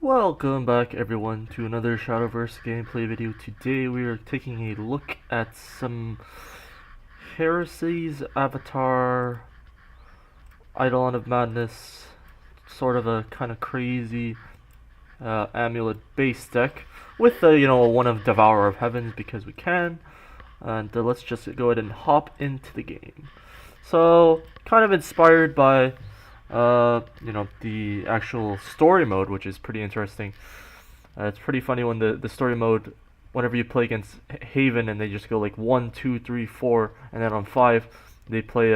Welcome back everyone to another Shadowverse gameplay video. Today we are taking a look at some Heresy's Avatar Eidolon of Madness, sort of a kind of crazy Amulet base deck with one of Devourer of Heavens because we can. And let's just go ahead and hop into the game. So, kind of inspired by the actual story mode, which is pretty interesting. It's pretty funny when the story mode, whenever you play against Haven and they just go like 1, 2, 3, 4, and then on 5 they play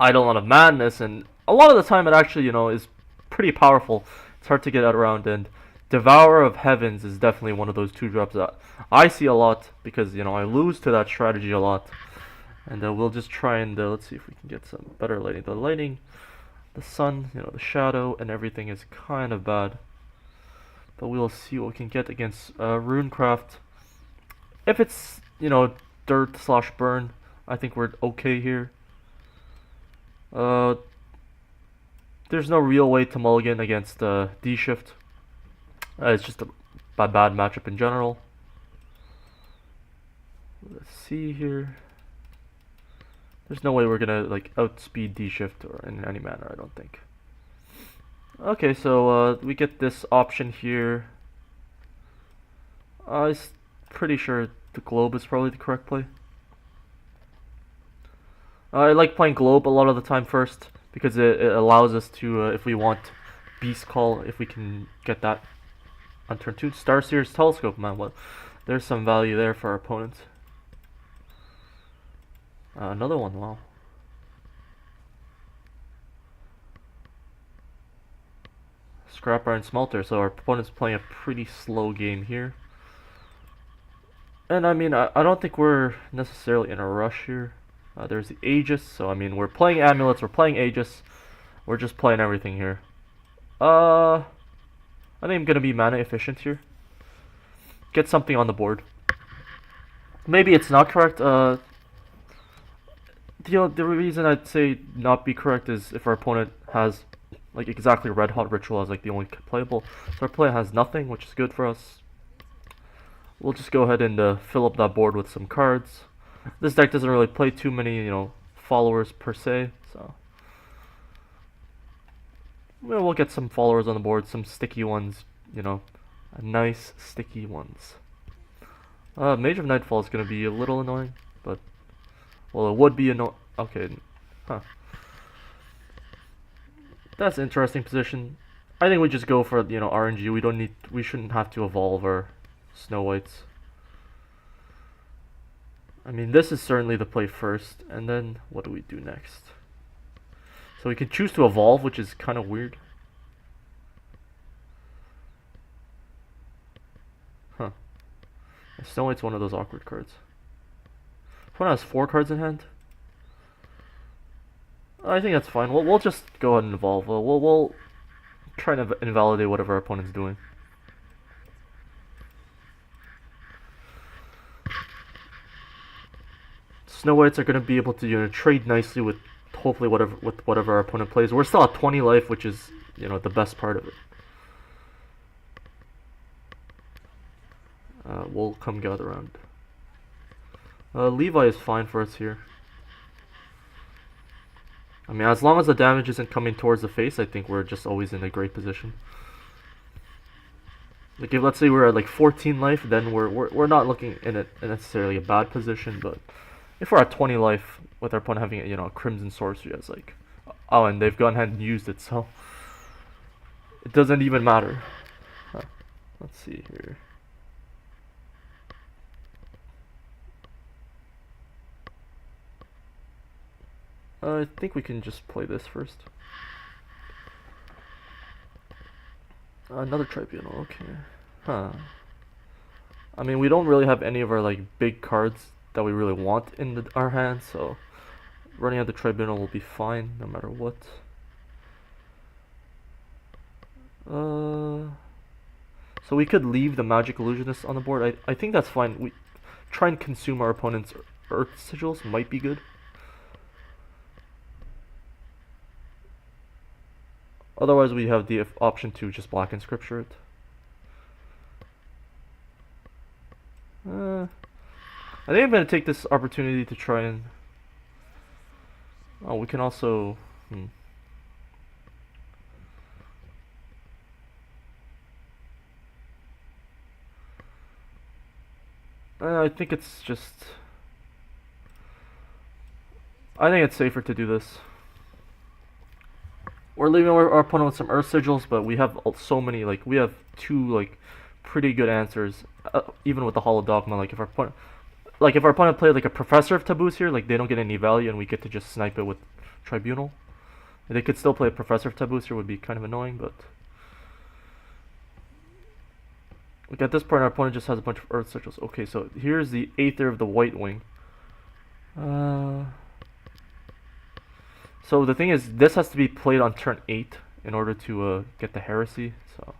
Eidolon of Madness, and a lot of the time it actually is pretty powerful. It's hard to get out around, and Devourer of Heavens is definitely one of those 2-drops that I see a lot because I lose to that strategy a lot. And we'll just try and let's see if we can get some better lighting. The lighting, the sun, the shadow, and everything is kind of bad. But we'll see what we can get against Runecraft. If it's, dirt/burn, I think we're okay here. There's no real way to mulligan against D-Shift. It's just a bad matchup in general. Let's see here. There's no way we're gonna like outspeed D-Shift or in any manner, I don't think. Okay, so we get this option here. I'm pretty sure the Globe is probably the correct play. I like playing Globe a lot of the time first because it allows us to, if we want Beast Call, if we can get that on turn 2. Starseer's Telescope, man, what? There's some value there for our opponents. Another one, wow. Scrap Iron Smelter, so our opponent's playing a pretty slow game here. And I mean, I don't think we're necessarily in a rush here. There's the Aegis, so I mean, we're playing Amulets, we're playing Aegis. We're just playing everything here. I think I'm gonna be mana efficient here. Get something on the board. Maybe it's not correct, the reason I'd say not be correct is if our opponent has like exactly Red Hot Ritual as like the only playable. So our player has nothing, which is good for us. We'll just go ahead and fill up that board with some cards. This deck doesn't really play too many, followers per se, so we'll get some followers on the board, some sticky ones, nice sticky ones. Mage of Nightfall is gonna be a little annoying, but well, it would be okay, huh. That's an interesting position. I think we just go for, RNG. We shouldn't have to evolve our Snow Whites. I mean, this is certainly the play first, and then what do we do next? So we can choose to evolve, which is kind of weird. Huh. Snow White's one of those awkward cards. Opponent has 4 cards in hand. I think that's fine. We'll just go ahead and evolve. We'll try to invalidate whatever our opponent's doing. Snow Whites are going to be able to trade nicely with hopefully whatever our opponent plays. We're still at 20 life, which is the best part of it. We'll come gather around. Levi is fine for us here. I mean, as long as the damage isn't coming towards the face, I think we're just always in a great position. Like, if let's say we're at like 14 life, then we're not looking in necessarily a bad position. But if we're at 20 life with our opponent having a Crimson Sorcery as like, oh, and they've gone ahead and used it, so it doesn't even matter. Huh. Let's see here. I think we can just play this first. Another Tribunal, okay. Huh. I mean, we don't really have any of our like big cards that we really want in our hand, so running out the Tribunal will be fine no matter what. So we could leave the Magic Illusionist on the board. I think that's fine. We try and consume our opponent's Earth Sigils might be good. Otherwise, we have the option to just block and scripture it. I think I'm going to take this opportunity to try and... Oh, we can also... I think it's just... I think it's safer to do this. We're leaving our opponent with some Earth Sigils, but we have so many, like, we have two, like, pretty good answers, even with the Hollow Dogma. Like, if our opponent played, like, a Professor of Taboos here, like, they don't get any value, and we get to just snipe it with Tribunal. They could still play a Professor of Taboos here, would be kind of annoying, but... Look, at this point, our opponent just has a bunch of Earth Sigils. Okay, so here's the Aether of the White Wing. So the thing is, this has to be played on turn 8 in order to get the Heresy. So,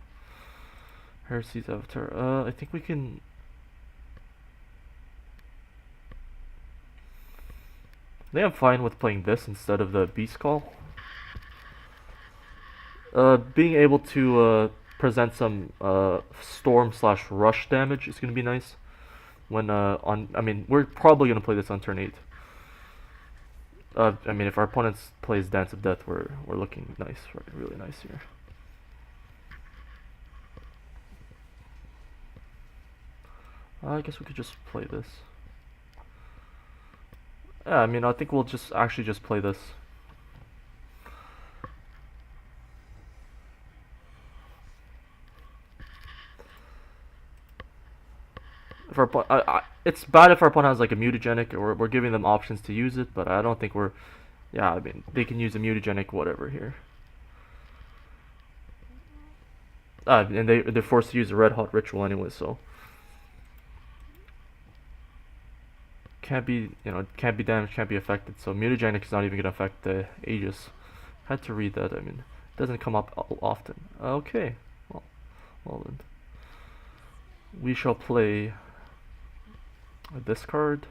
Heresy's Avatar. I think we can... I think I'm fine with playing this instead of the Beast Call. Being able to present some storm/rush damage is gonna be nice. When I mean, we're probably gonna play this on turn 8. I mean, if our opponent plays Dance of Death, we're looking nice, right? Really nice here. I guess we could just play this. Yeah, I mean, I think we'll just actually just play this. If our it's bad if our opponent has like a mutagenic, or we're giving them options to use it, but I don't think we're... Yeah, I mean, they can use a mutagenic whatever here. And they're forced to use a red hot ritual anyway, so... Can't be, can't be damaged, can't be affected, so mutagenic is not even gonna affect the Aegis. Had to read that, I mean, it doesn't come up often. Okay, well then. We shall play this card.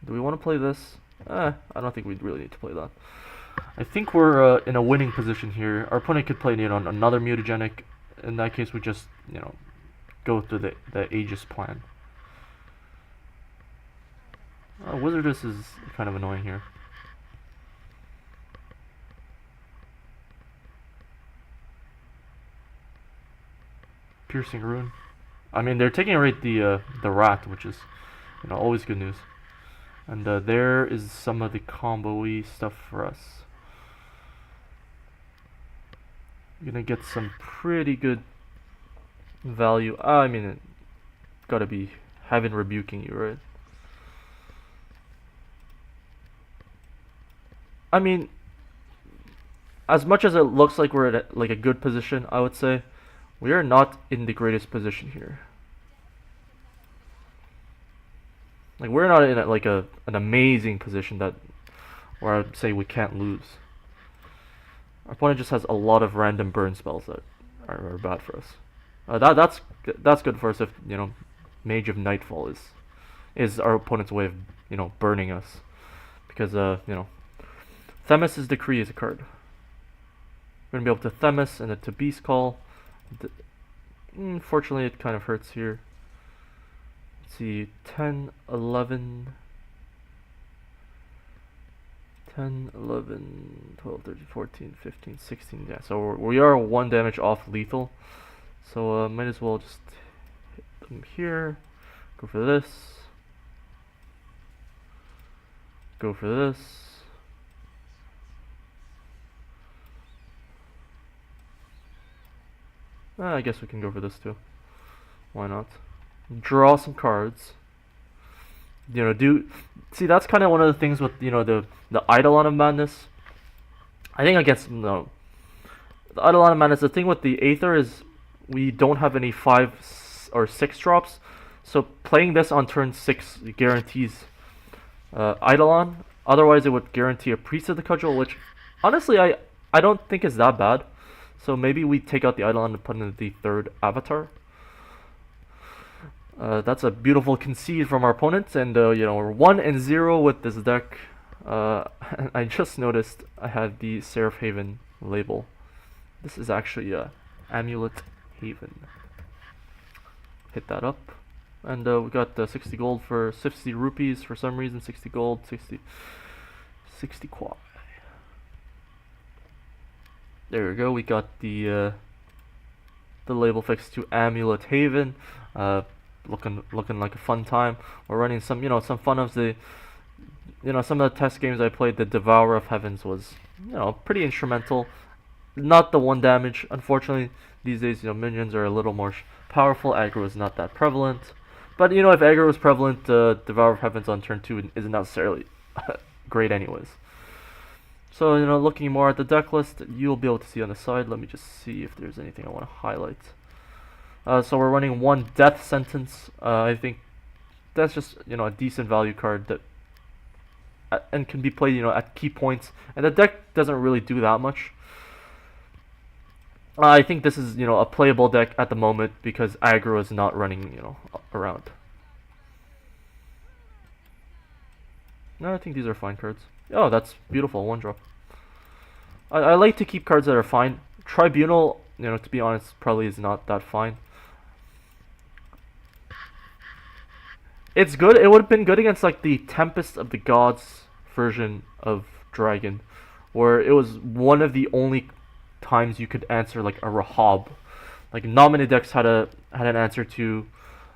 Do we want to play this? I don't think we really need to play that. I think we're in a winning position here. Our opponent could play, another mutagenic. In that case, we just, go through the Aegis plan. Wizardess is kind of annoying here. Piercing Rune. I mean, they're taking away the rat, which is, always good news. And there is some of the combo-y stuff for us. You're gonna get some pretty good value. I mean, it gotta be Heaven rebuking you, right? I mean, as much as it looks like we're at like a good position, I would say we are not in the greatest position here. Like, we're not in like an amazing position where I'd say we can't lose. Our opponent just has a lot of random burn spells that are bad for us. That's good for us if Mage of Nightfall is our opponent's way of burning us, because Themis' Decree is a card. We're gonna be able to Themis and then to Beast Call. Fortunately, it kind of hurts here. Let's see, 10, 11, 10, 11, 12, 13, 14, 15, 16, yeah, so we are 1 damage off lethal. So might as well just hit them here, go for this, go for this. I guess we can go for this too. Why not? Draw some cards. See, that's kind of one of the things with the Eidolon of Madness. I think against the Eidolon of Madness, the thing with the Aether is we don't have any 5 or 6 drops, so playing this on turn 6 guarantees Eidolon. Otherwise, it would guarantee a Priest of the Cudgel, which honestly I don't think is that bad. So maybe we take out the Eidolon and put in the 3rd avatar. That's a beautiful concede from our opponent, and we're 1-0 with this deck. I just noticed I had the Seraph Haven label. This is actually Amulet Haven. Hit that up, and we got 60 gold for 60 rupees for some reason. 60 gold, 60 quad. There we go. We got the label fixed to Amulet Haven. Looking like a fun time. We're running some some fun of the some of the test games I played. The Devourer of Heavens was pretty instrumental. Not the 1 damage. Unfortunately, these days minions are a little more powerful. Aggro is not that prevalent. But if aggro was prevalent, Devourer of Heavens on turn 2 isn't necessarily great anyways. So looking more at the deck list, you'll be able to see on the side. Let me just see if there's anything I want to highlight. So we're running 1 Death Sentence. I think that's just a decent value card that and can be played at key points. And the deck doesn't really do that much. I think this is a playable deck at the moment because aggro is not running around. No, I think these are fine cards. Oh, that's beautiful. 1 drop. I like to keep cards that are fine. Tribunal, to be honest, probably is not that fine. It's good. It would have been good against like the Tempest of the Gods version of Dragon, where it was one of the only times you could answer like a Rahab. Like not many decks had an answer to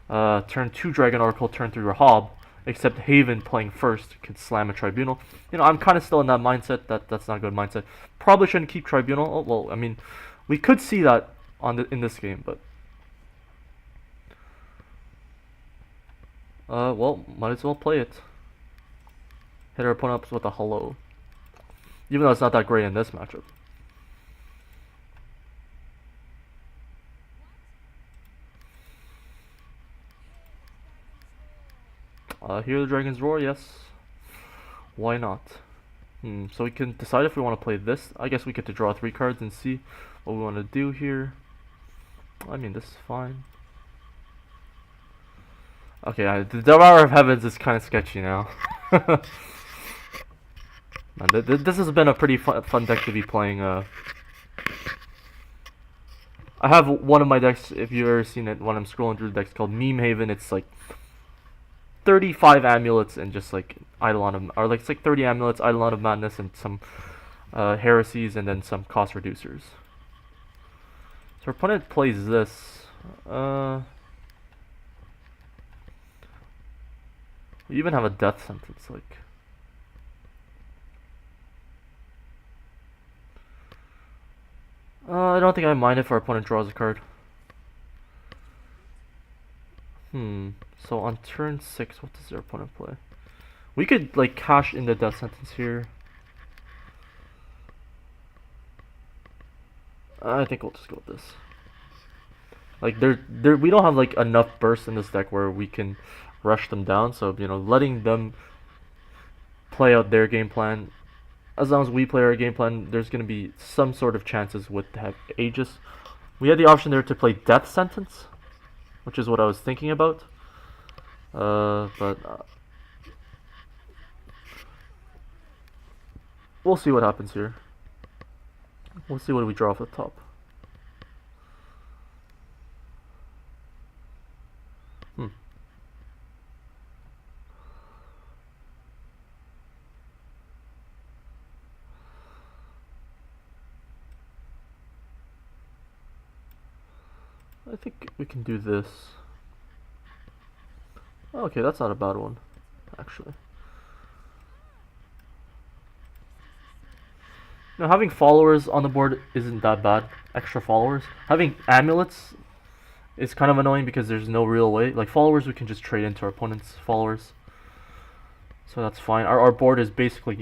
turn 2 Dragon Oracle, turn 3 Rahab, except Haven playing first could slam a Tribunal. I'm kind of still in that mindset. That's not a good mindset. Probably shouldn't keep Tribunal. Oh, well, I mean, we could see that in this game, but well, might as well play it. Hit our opponent up with a hello, even though it's not that great in this matchup. Hear the Dragon's Roar, yes. Why not? So we can decide if we want to play this. I guess we get to draw 3 cards and see what we want to do here. I mean, this is fine. Okay, the Devourer of Heavens is kind of sketchy now. Man, this has been a pretty fun deck to be playing. I have one of my decks, if you've ever seen it, when I'm scrolling through the decks, called Meme Haven. It's like 35 amulets and just like Eidolon or like it's like 30 amulets, Eidolon of Madness, and some heresies, and then some cost reducers. So our opponent plays this. We even have a death sentence, like. I don't think I mind if our opponent draws a card. So on turn 6, what does our opponent play? We could like cash in the death sentence here. I think we'll just go with this. Like we don't have like enough bursts in this deck where we can rush them down. So letting them play out their game plan. As long as we play our game plan, there's gonna be some sort of chances with the Aegis. We had the option there to play Death Sentence, which is what I was thinking about. But we'll see what happens here. We'll see what we draw off the top. I think we can do this. Okay, that's not a bad one, actually. Having followers on the board isn't that bad. Extra followers. Having amulets is kind of annoying because there's no real way. Like followers, we can just trade into our opponent's followers, so that's fine. Our board is basically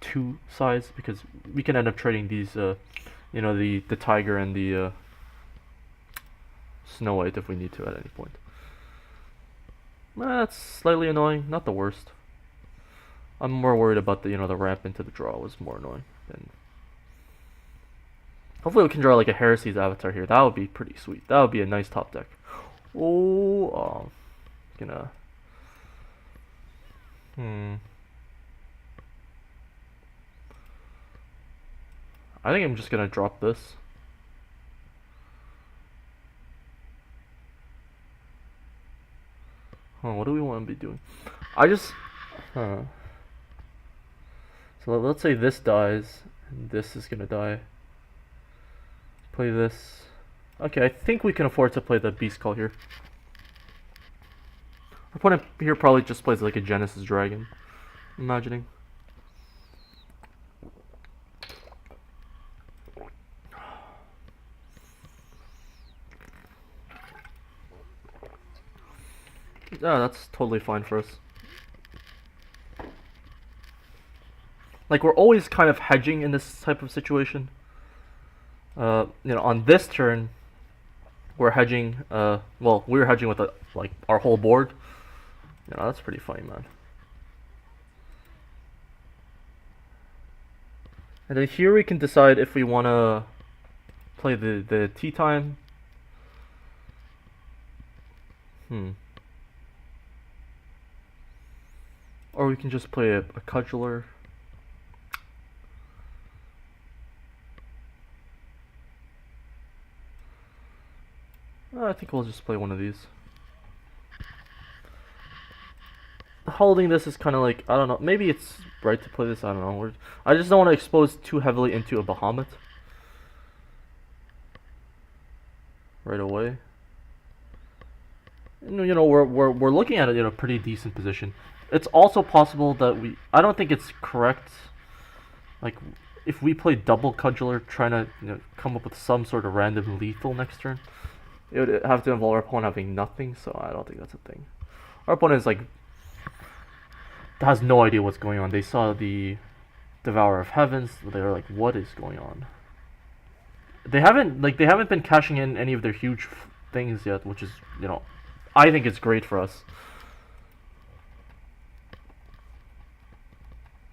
2 sides because we can end up trading these. The tiger and the Snow White if we need to at any point. That's slightly annoying, not the worst. I'm more worried about the the ramp into the draw was more annoying. And hopefully we can draw like a Heresy's avatar here. That would be pretty sweet. That would be a nice top deck. Oh, Gonna. I think I'm just gonna drop this. What do we want to be doing? I just. So let's say this dies, and this is gonna die. Play this. Okay, I think we can afford to play the Beast Call here. Our opponent here probably just plays like a Genesis Dragon. I'm imagining. Yeah, that's totally fine for us. Like, we're always kind of hedging in this type of situation. You know, on this turn, we're hedging. Well, we're hedging with like our whole board. You know, that's pretty funny, man. And then here we can decide if we want to play the tea time. Or we can just play a cudgeler. I think we'll just play one of these. Holding this is kind of like, I don't know, maybe it's right to play this, I don't know. I just don't want to expose too heavily into a Bahamut right away. And, you know, we're looking at it in a pretty decent position. It's also possible that I don't think it's correct, like, if we play double cudgeler trying to, you know, come up with some sort of random lethal next turn, it would have to involve our opponent having nothing, so I don't think that's a thing. Our opponent is like, has no idea what's going on. They saw the Devourer of Heavens, they were like, what is going on? They haven't been cashing in any of their huge things yet, which is, you know, I think it's great for us.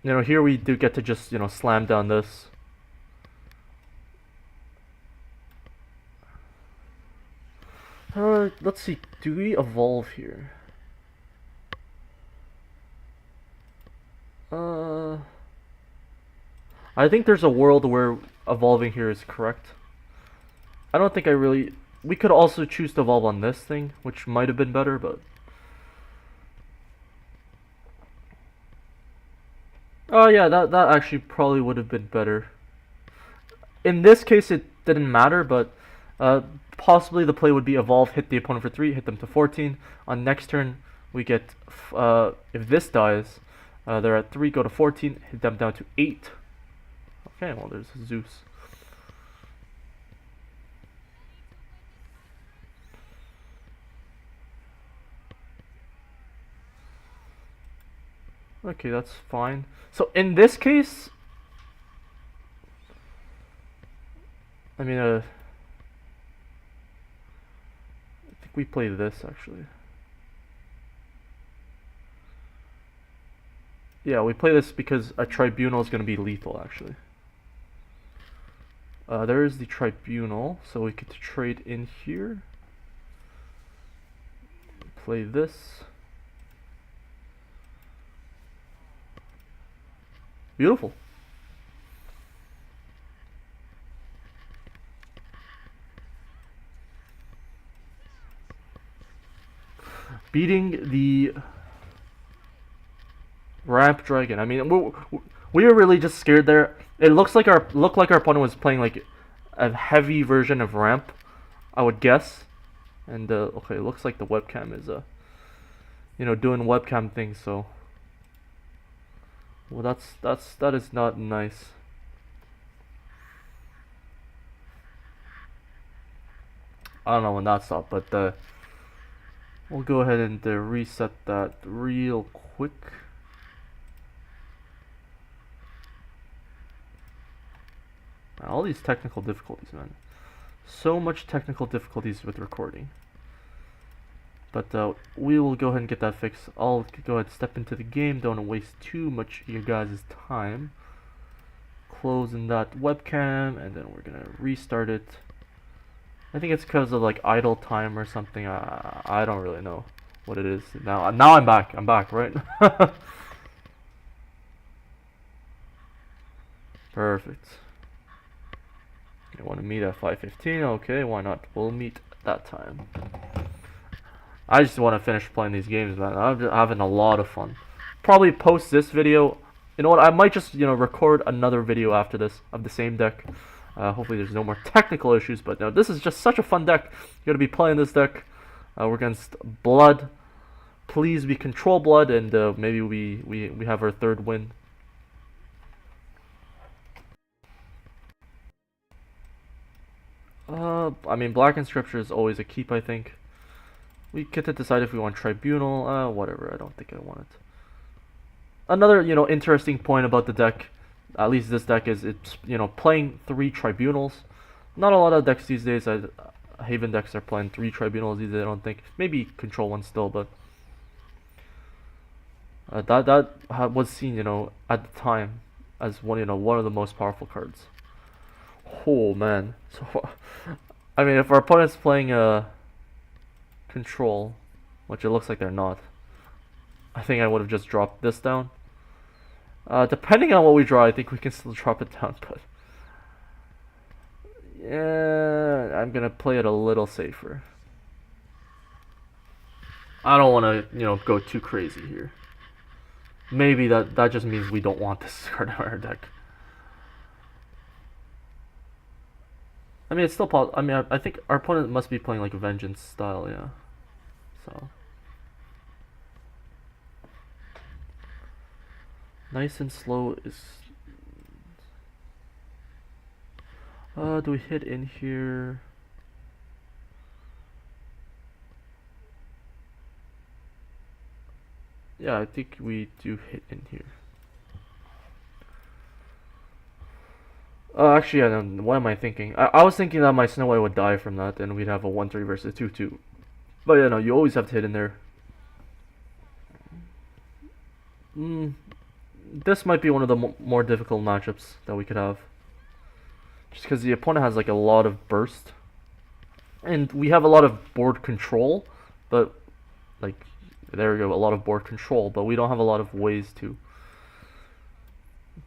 You know, here we do get to just, you know, slam down this. Let's see, do we evolve here? I think there's a world where evolving here is correct. I don't think we could also choose to evolve on this thing, which might have been better, but... Oh yeah, that actually probably would have been better. In this case, it didn't matter, but possibly the play would be evolve, hit the opponent for 3, hit them to 14. On next turn, we get, if this dies, they're at 3, go to 14, hit them down to 8. Okay, well, there's Zeus. Okay, that's fine. So in this case, I mean, I think we play this actually. Yeah, we play this because a Tribunal is going to be lethal actually. There is the Tribunal, so we get to trade in here. Play this. Beautiful. Beating the Ramp Dragon. I mean, we were really just scared there. It looked like our opponent was playing like a heavy version of Ramp, I would guess. And okay, it looks like the webcam is you know, doing webcam things. So, well, that is not nice. I don't know when that stopped, but we'll go ahead and reset that real quick. All these technical difficulties, man. So much technical difficulties with recording. But we will go ahead and get that fixed. I'll go ahead and step into the game. Don't want to waste too much of your guys' time. Closing that webcam, and then we're gonna restart it. I think it's because of like idle time or something. I don't really know what it is. Now I'm back. I'm back, right? Perfect. You want to meet at 5:15? Okay, why not? We'll meet that time. I just want to finish playing these games, man. I'm just having a lot of fun. Probably post this video. You know what? I might just, record another video after this of the same deck. Hopefully there's no more technical issues, but no, this is just such a fun deck. You're gonna be playing this deck. We're against Blood. Please be control Blood, and maybe we have our third win. I mean, Black Inscripture is always a keep, I think. We get to decide if we want Tribunal. Whatever. I don't think I want it. Another, interesting point about the deck, at least this deck, is it's, playing 3 Tribunals. Not a lot of decks these days. Haven decks are playing 3 Tribunals these days, I don't think. Maybe Control 1 still, but that was seen, at the time as one of the most powerful cards. Oh man. So, I mean, if our opponent's playing Control, which it looks like they're not, I think I would have just dropped this down. Depending on what we draw, I think we can still drop it down, but yeah, I'm gonna play it a little safer. I don't want to, go too crazy here. Maybe that just means we don't want this card in our deck. I mean, it's still possible. I mean, I think our opponent must be playing like Vengeance style, yeah. So nice and slow is. Do we hit in here? Yeah, I think we do hit in here. Actually, I don't, what am I thinking? I was thinking that my Snow White would die from that, and we'd have a 1-3 versus 2-2. But yeah, no, you always have to hit in there. This might be one of the more difficult matchups that we could have. Just because the opponent has like a lot of burst. And we have a lot of board control, but like, there we go, a lot of board control, but we don't have a lot of ways to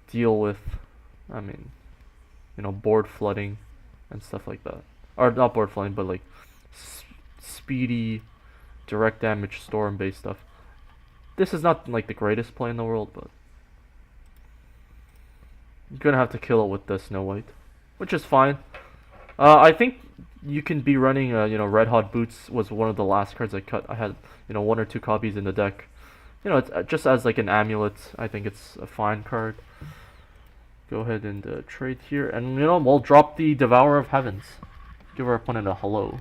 deal with, I mean, board flooding and stuff like that. Or not board flooding, but like speedy, direct damage, storm based stuff. This is not like the greatest play in the world, but you're gonna have to kill it with the Snow White, which is fine. I think you can be running, Red Hot Boots was one of the last cards I cut. I had, 1 or 2 copies in the deck. It's just as like an amulet. I think it's a fine card. Go ahead and trade here, and we'll drop the Devourer of Heavens. Give our opponent a hello.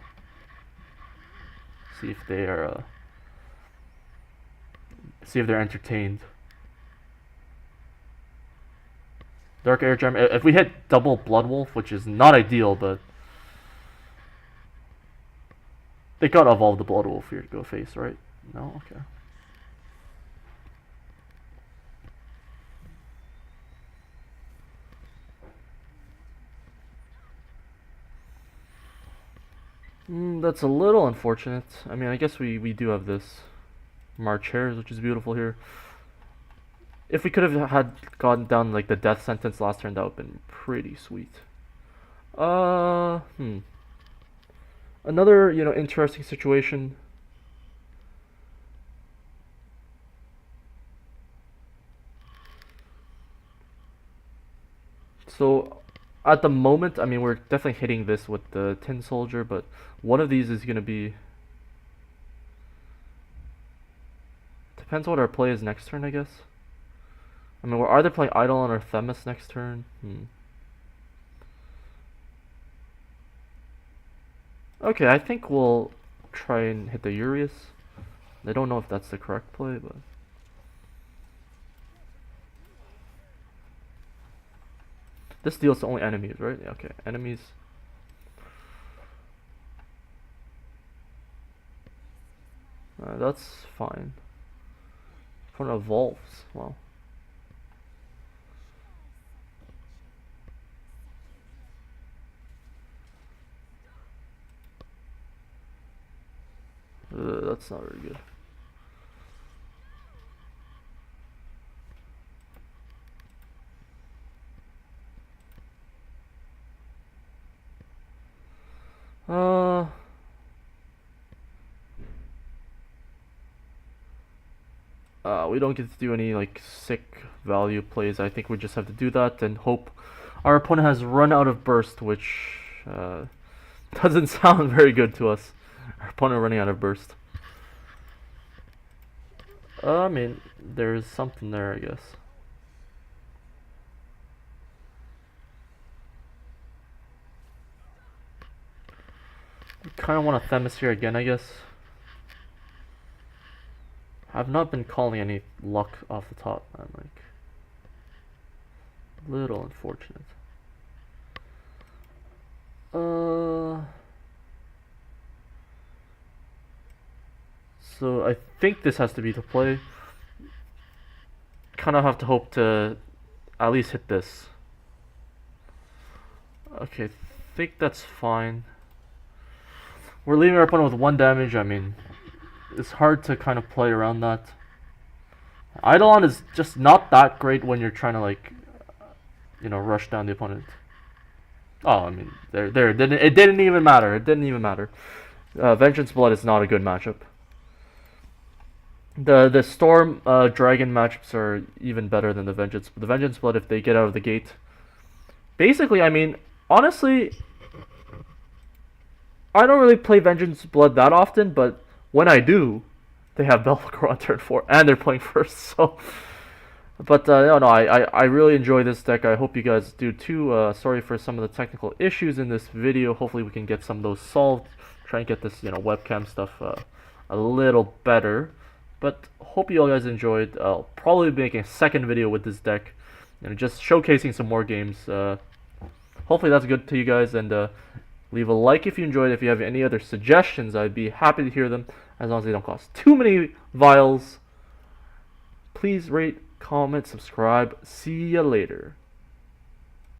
See if they are. See if they're entertained. Dark Air Gem. If we hit double Blood Wolf, which is not ideal, but they gotta evolve the Blood Wolf here to go face, right? No, okay. That's a little unfortunate. I mean, I guess we do have this March Hares, which is beautiful here. If we could have had gotten down like the death sentence last turn, that would have been pretty sweet. Another, interesting situation. So, at the moment, I mean, we're definitely hitting this with the Tin Soldier, but one of these is going to be... Depends what our play is next turn, I guess. I mean, we're either playing Eidolon or Themis next turn. Okay, I think we'll try and hit the Urius. I don't know if that's the correct play, but... This deals to only enemies, right? Yeah, okay, enemies. That's fine. Opponent evolves. Wow. That's not very good. Uh, we don't get to do any like sick value plays. I think we just have to do that and hope our opponent has run out of burst, which doesn't sound very good to us. Our opponent running out of burst. I mean, there's something there, I guess. We kind of want a Themis here again, I guess. I've not been calling any luck off the top, man. Like, a little unfortunate. So I think this has to be the play. Kind of have to hope to at least hit this. Okay, think that's fine. We're leaving our opponent with 1 damage. I mean, it's hard to kind of play around that. Eidolon is just not that great when you're trying to, like, you know, rush down the opponent. Oh, I mean, it didn't even matter. It didn't even matter. Vengeance Blood is not a good matchup. The Storm Dragon matchups are even better than the Vengeance. The Vengeance Blood, if they get out of the gate, basically, I mean, honestly, I don't really play Vengeance Blood that often, but when I do, they have Belphegor on turn 4, and they're playing first, so... But, no, I really enjoy this deck. I hope you guys do too. Sorry for some of the technical issues in this video. Hopefully we can get some of those solved. Try and get this, you know, webcam stuff a little better. But hope you all guys enjoyed. I'll probably be making a second video with this deck. You know, just showcasing some more games. Hopefully that's good to you guys. And leave a like if you enjoyed. If you have any other suggestions, I'd be happy to hear them. As long as they don't cost too many vials. Please rate, comment, subscribe. See ya later.